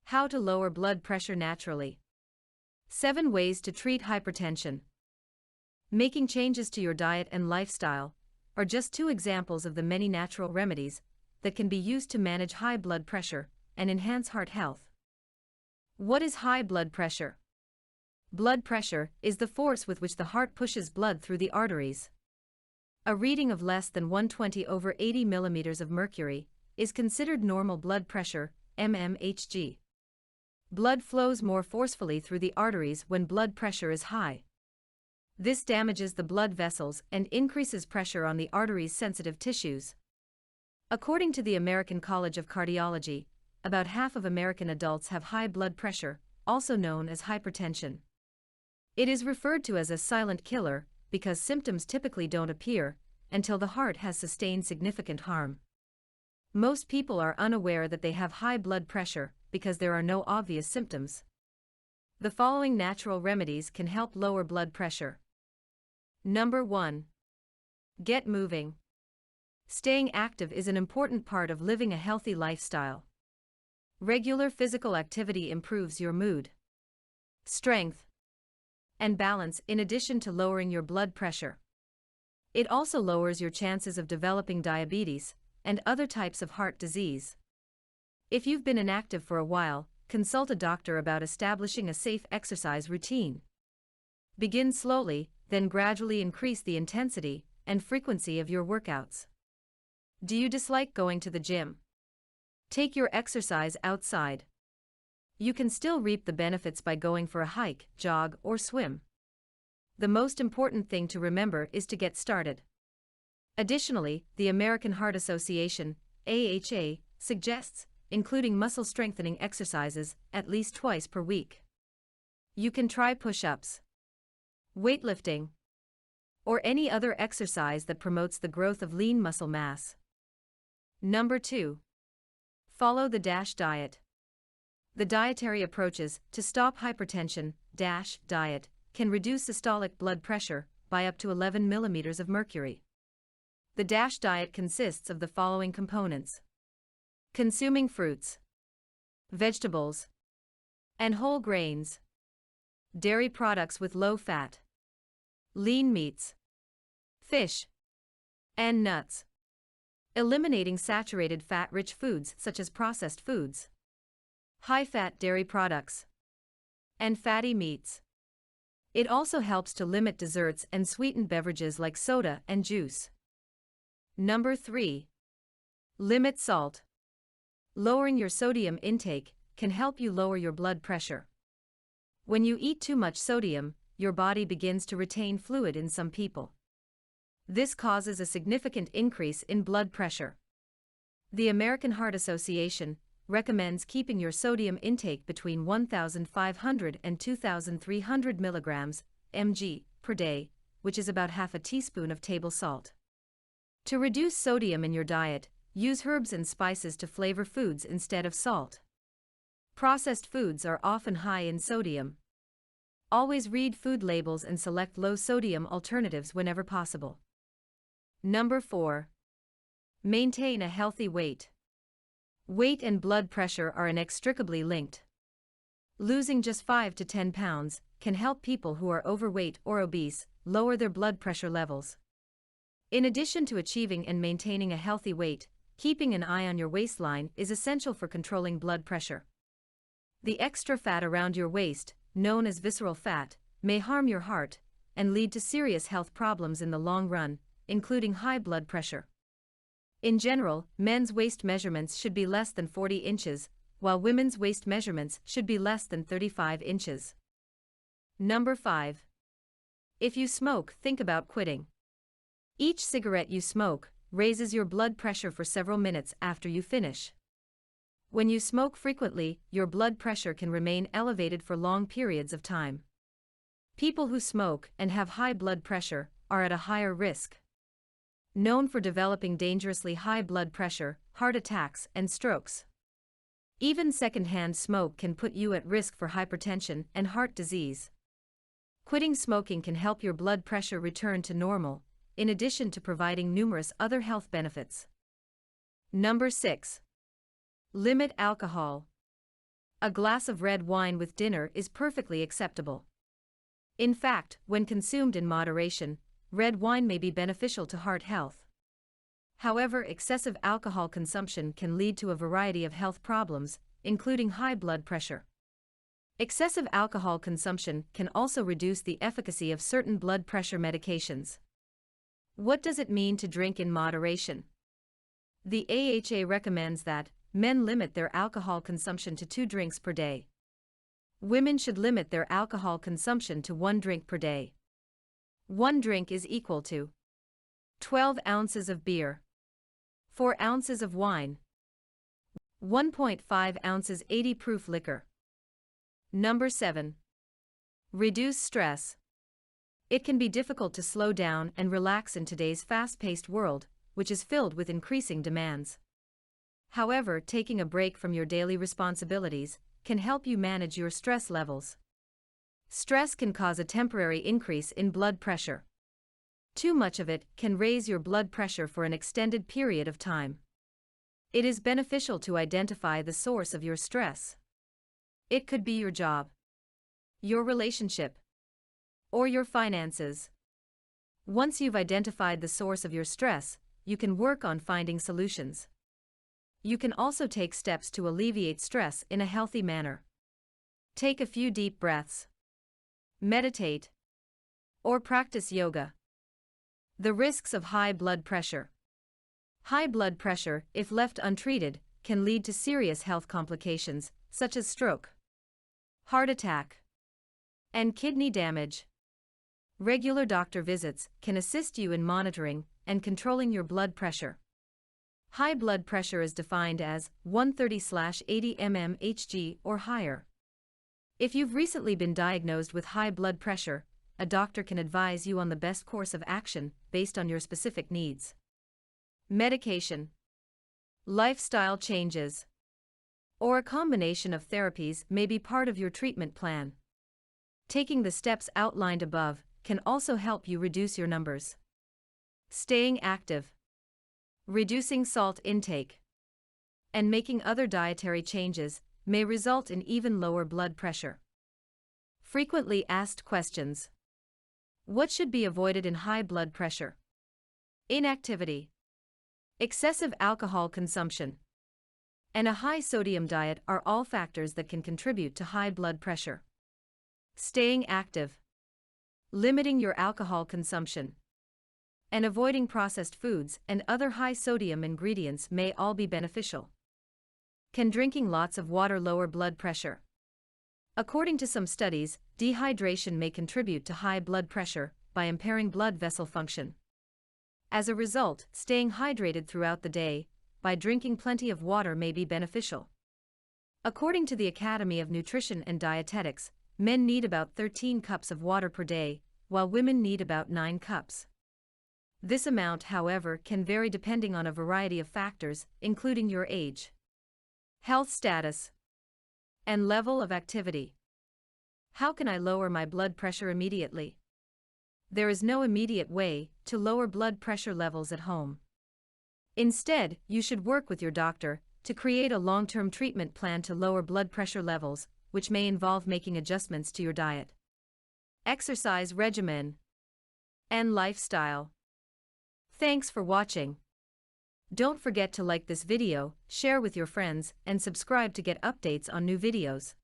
How to lower blood pressure naturally. 7 ways to treat hypertension. Making changes to your diet and lifestyle are just 2 examples of the many natural remedies that can be used to manage high blood pressure and enhance heart health. What is high blood pressure? Blood pressure is the force with which the heart pushes blood through the arteries. A reading of less than 120/80 millimeters of mercury is considered normal blood pressure, mmHg. Blood flows more forcefully through the arteries when blood pressure is high. This damages the blood vessels and increases pressure on the arteries' sensitive tissues. According to the American College of Cardiology, about half of American adults have high blood pressure, also known as hypertension. It is referred to as a silent killer because symptoms typically don't appear until the heart has sustained significant harm. Most people are unaware that they have high blood pressure because there are no obvious symptoms. The following natural remedies can help lower blood pressure. Number 1. Get moving. Staying active is an important part of living a healthy lifestyle. Regular physical activity improves your mood, strength, and balance in addition to lowering your blood pressure. It also lowers your chances of developing diabetes and other types of heart disease. If you've been inactive for a while, consult a doctor about establishing a safe exercise routine. Begin slowly, then gradually increase the intensity and frequency of your workouts. Do you dislike going to the gym? Take your exercise outside. You can still reap the benefits by going for a hike, jog, or swim. The most important thing to remember is to get started. Additionally, the American Heart Association, AHA, suggests including muscle strengthening exercises at least twice per week. You can try push-ups, weightlifting, or any other exercise that promotes the growth of lean muscle mass. Number 2. Follow the DASH diet. The dietary approaches to stop hypertension, DASH diet, can reduce systolic blood pressure by up to 11 millimeters of mercury. The DASH diet consists of the following components: consuming fruits, vegetables, and whole grains, dairy products with low fat, lean meats, fish, and nuts, eliminating saturated fat-rich foods such as processed foods, high-fat dairy products, and fatty meats. It also helps to limit desserts and sweetened beverages like soda and juice. Number 3. Limit salt. Lowering your sodium intake can help you lower your blood pressure. When you eat too much sodium, your body begins to retain fluid in some people. This causes a significant increase in blood pressure. The American Heart Association recommends keeping your sodium intake between 1,500 and 2,300 milligrams mg per day, which is about half a teaspoon of table salt. To reduce sodium in your diet, use herbs and spices to flavor foods instead of salt. Processed foods are often high in sodium. Always read food labels and select low-sodium alternatives whenever possible. Number 4. Maintain a healthy weight. Weight and blood pressure are inextricably linked. Losing just 5 to 10 pounds can help people who are overweight or obese lower their blood pressure levels. In addition to achieving and maintaining a healthy weight, keeping an eye on your waistline is essential for controlling blood pressure. The extra fat around your waist, known as visceral fat, may harm your heart and lead to serious health problems in the long run, including high blood pressure. In general, men's waist measurements should be less than 40 inches, while women's waist measurements should be less than 35 inches. Number 5. If you smoke, think about quitting. Each cigarette you smoke raises your blood pressure for several minutes after you finish. When you smoke frequently, your blood pressure can remain elevated for long periods of time. People who smoke and have high blood pressure are at a higher risk. Known for developing dangerously high blood pressure, heart attacks, and strokes. Even secondhand smoke can put you at risk for hypertension and heart disease. Quitting smoking can help your blood pressure return to normal, in addition to providing numerous other health benefits. Number 6. Limit alcohol. A glass of red wine with dinner is perfectly acceptable. In fact, when consumed in moderation, red wine may be beneficial to heart health. However, excessive alcohol consumption can lead to a variety of health problems, including high blood pressure. Excessive alcohol consumption can also reduce the efficacy of certain blood pressure medications. What does it mean to drink in moderation? The AHA recommends that men limit their alcohol consumption to 2 drinks per day. Women should limit their alcohol consumption to 1 drink per day. 1 drink is equal to 12 ounces of beer, 4 ounces of wine, 1.5 ounces 80 proof liquor. Number 7. Reduce stress. It can be difficult to slow down and relax in today's fast-paced world, which is filled with increasing demands. However, taking a break from your daily responsibilities can help you manage your stress levels. Stress can cause a temporary increase in blood pressure. Too much of it can raise your blood pressure for an extended period of time. It is beneficial to identify the source of your stress. It could be your job, your relationship, or your finances. Once you've identified the source of your stress, you can work on finding solutions. You can also take steps to alleviate stress in a healthy manner. Take a few deep breaths, meditate, or practice yoga. The risks of high blood pressure. High blood pressure, if left untreated, can lead to serious health complications, such as stroke, heart attack, and kidney damage. Regular doctor visits can assist you in monitoring and controlling your blood pressure. High blood pressure is defined as 130/80 mmHg or higher. If you've recently been diagnosed with high blood pressure, a doctor can advise you on the best course of action based on your specific needs. Medication, lifestyle changes, or a combination of therapies may be part of your treatment plan. Taking the steps outlined above can also help you reduce your numbers. Staying active, reducing salt intake, and making other dietary changes may result in even lower blood pressure. Frequently asked questions. What should be avoided in high blood pressure? Inactivity, excessive alcohol consumption, and a high sodium diet are all factors that can contribute to high blood pressure. Staying active, limiting your alcohol consumption, and avoiding processed foods and other high sodium ingredients may all be beneficial. Can drinking lots of water lower blood pressure? According to some studies, dehydration may contribute to high blood pressure by impairing blood vessel function. As a result, staying hydrated throughout the day by drinking plenty of water may be beneficial. According to the Academy of Nutrition and Dietetics, men need about 13 cups of water per day, while women need about 9 cups. This amount, however, can vary depending on a variety of factors, including your age, health status, and level of activity. How can I lower my blood pressure immediately? There is no immediate way to lower blood pressure levels at home. Instead, you should work with your doctor to create a long-term treatment plan to lower blood pressure levels, which may involve making adjustments to your diet, exercise regimen, and lifestyle. Thanks for watching. Don't forget to like this video, share with your friends, and subscribe to get updates on new videos.